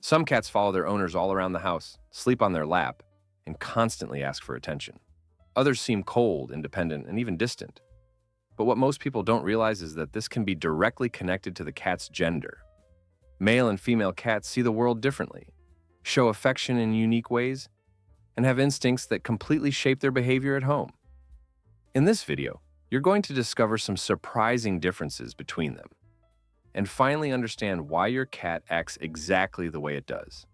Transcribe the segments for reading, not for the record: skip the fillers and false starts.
Some cats follow their owners all around the house, sleep on their lap, and constantly ask for attention. Others seem cold, independent, and even distant. But what most people don't realize is that this can be directly connected to the cat's gender. Male and female cats see the world differently, show affection in unique ways, and have instincts that completely shape their behavior at home. In this video, you're going to discover some surprising differences between them, and finally understand why your cat acts exactly the way it does.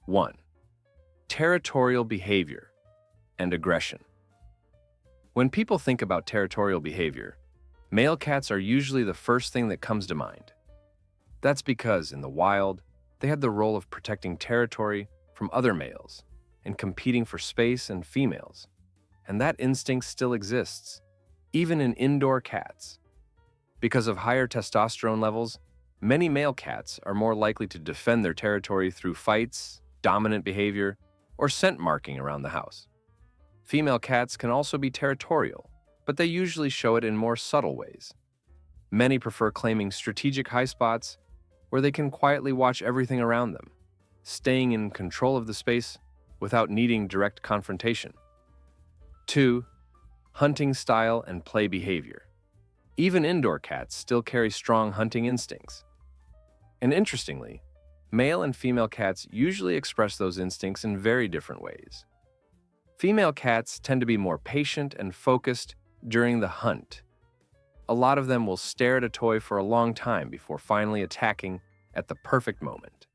1. Territorial behavior and aggression. When people think about territorial behavior, male cats are usually the first thing that comes to mind. That's because, in the wild, they had the role of protecting territory from other males and competing for space and females. And that instinct still exists, even in indoor cats. Because of higher testosterone levels, many male cats are more likely to defend their territory through fights, dominant behavior, or scent marking around the house. Female cats can also be territorial, but they usually show it in more subtle ways. Many prefer claiming strategic high spots where they can quietly watch everything around them, staying in control of the space without needing direct confrontation. 2. Hunting style and play behavior. Even indoor cats still carry strong hunting instincts. And interestingly, male and female cats usually express those instincts in very different ways. Female cats tend to be more patient and focused during the hunt. A lot of them will stare at a toy for a long time before finally attacking at the perfect moment.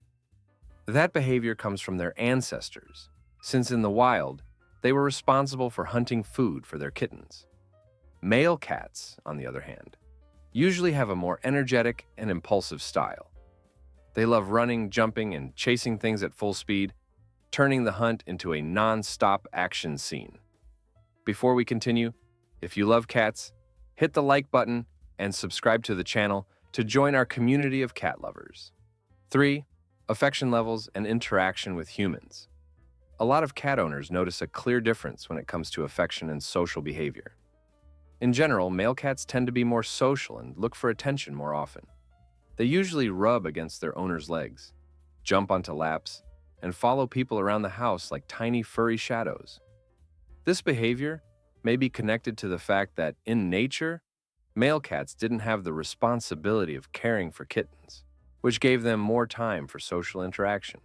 That behavior comes from their ancestors, since in the wild, they were responsible for hunting food for their kittens. Male cats, on the other hand, usually have a more energetic and impulsive style. They love running, jumping, and chasing things at full speed, turning the hunt into a non-stop action scene. Before we continue, if you love cats, hit the like button and subscribe to the channel to join our community of cat lovers. 3. Affection levels and interaction with humans. A lot of cat owners notice a clear difference when it comes to affection and social behavior. In general, male cats tend to be more social and look for attention more often. They usually rub against their owner's legs, jump onto laps, and follow people around the house like tiny furry shadows. This behavior may be connected to the fact that, in nature, male cats didn't have the responsibility of caring for kittens, which gave them more time for social interaction.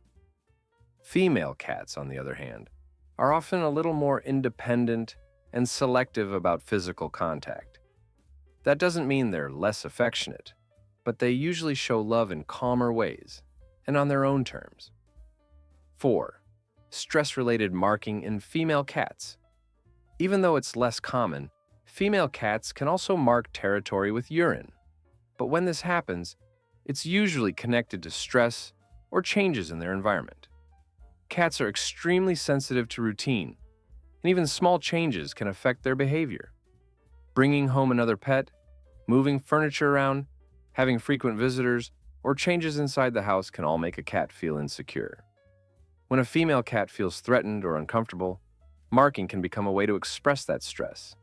Female cats, on the other hand, are often a little more independent and selective about physical contact. That doesn't mean they're less affectionate, but they usually show love in calmer ways and on their own terms. 4. Stress-related marking in female cats. Even though it's less common, female cats can also mark territory with urine. But when this happens, it's usually connected to stress or changes in their environment. Cats are extremely sensitive to routine, and even small changes can affect their behavior. Bringing home another pet, moving furniture around, having frequent visitors, or changes inside the house can all make a cat feel insecure. When a female cat feels threatened or uncomfortable, marking can become a way to express that stress.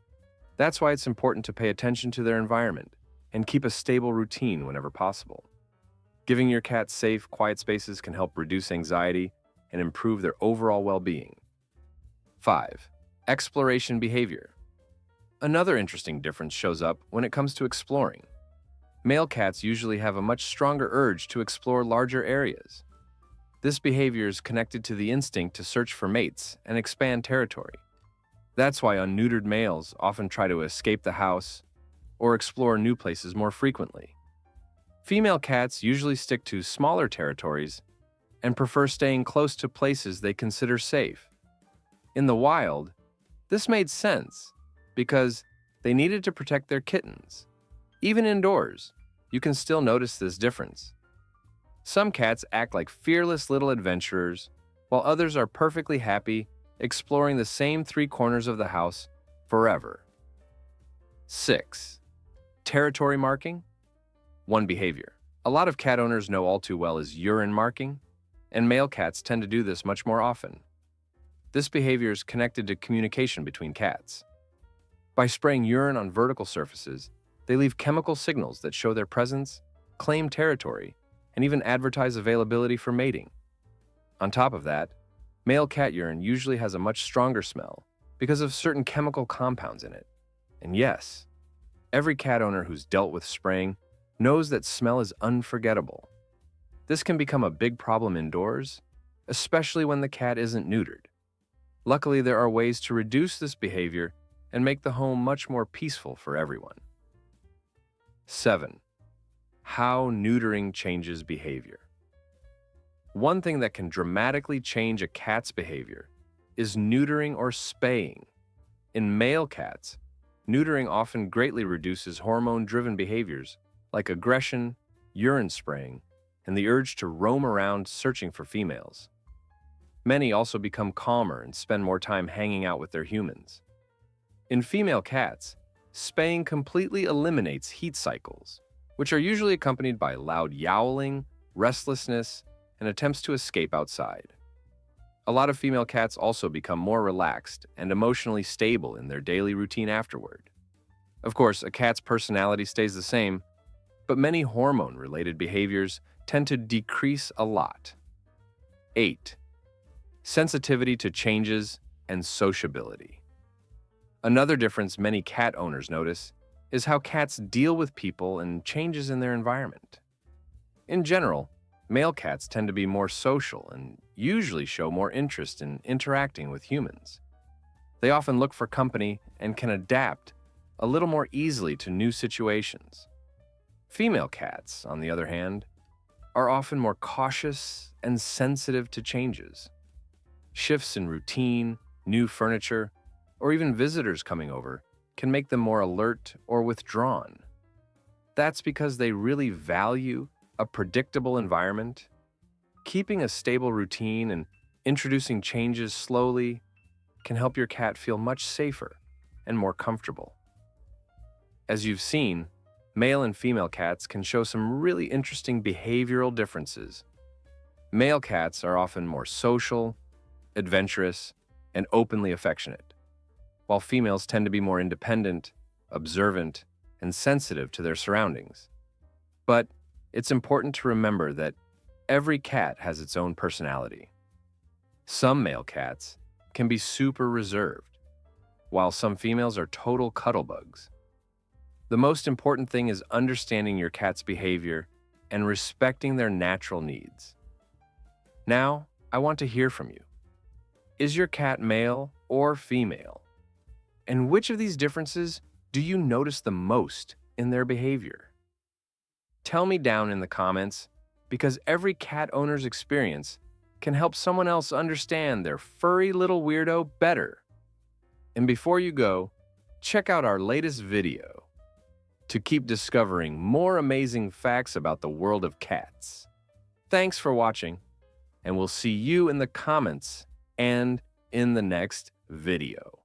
That's why it's important to pay attention to their environment and keep a stable routine whenever possible. Giving your cat safe, quiet spaces can help reduce anxiety and improve their overall well-being. 5. Exploration behavior. Another interesting difference shows up when it comes to exploring. Male cats usually have a much stronger urge to explore larger areas. This behavior is connected to the instinct to search for mates and expand territory. That's why unneutered males often try to escape the house or explore new places more frequently. Female cats usually stick to smaller territories and prefer staying close to places they consider safe. In the wild, this made sense because they needed to protect their kittens. Even indoors, you can still notice this difference. Some cats act like fearless little adventurers, while others are perfectly happy exploring the same 3 corners of the house forever. 6. Territory marking. One behavior a lot of cat owners know all too well is urine marking, and male cats tend to do this much more often. This behavior is connected to communication between cats. By spraying urine on vertical surfaces, they leave chemical signals that show their presence, claim territory, and even advertise availability for mating. On top of that, male cat urine usually has a much stronger smell because of certain chemical compounds in it. And yes, every cat owner who's dealt with spraying knows that smell is unforgettable. This can become a big problem indoors, especially when the cat isn't neutered. Luckily, there are ways to reduce this behavior and make the home much more peaceful for everyone. 7. How neutering changes behavior. One thing that can dramatically change a cat's behavior is neutering or spaying. In male cats, neutering often greatly reduces hormone-driven behaviors like aggression, urine spraying, and the urge to roam around searching for females. Many also become calmer and spend more time hanging out with their humans. In female cats, spaying completely eliminates heat cycles, which are usually accompanied by loud yowling, restlessness, and attempts to escape outside. A lot of female cats also become more relaxed and emotionally stable in their daily routine afterward. Of course, a cat's personality stays the same, but many hormone-related behaviors tend to decrease a lot. 8. Sensitivity to changes and sociability. Another difference many cat owners notice is how cats deal with people and changes in their environment. In general, male cats tend to be more social and usually show more interest in interacting with humans. They often look for company and can adapt a little more easily to new situations. Female cats, on the other hand, are often more cautious and sensitive to changes. Shifts in routine, new furniture, or even visitors coming over can make them more alert or withdrawn. That's because they really value a predictable environment. Keeping a stable routine and introducing changes slowly can help your cat feel much safer and more comfortable. As you've seen, male and female cats can show some really interesting behavioral differences. Male cats are often more social, adventurous, and openly affectionate, while females tend to be more independent, observant, and sensitive to their surroundings. But it's important to remember that every cat has its own personality. Some male cats can be super reserved, while some females are total cuddlebugs. The most important thing is understanding your cat's behavior and respecting their natural needs. Now, I want to hear from you. Is your cat male or female? And which of these differences do you notice the most in their behavior? Tell me down in the comments, because every cat owner's experience can help someone else understand their furry little weirdo better. And before you go, check out our latest video to keep discovering more amazing facts about the world of cats. Thanks for watching, and we'll see you in the comments and in the next video.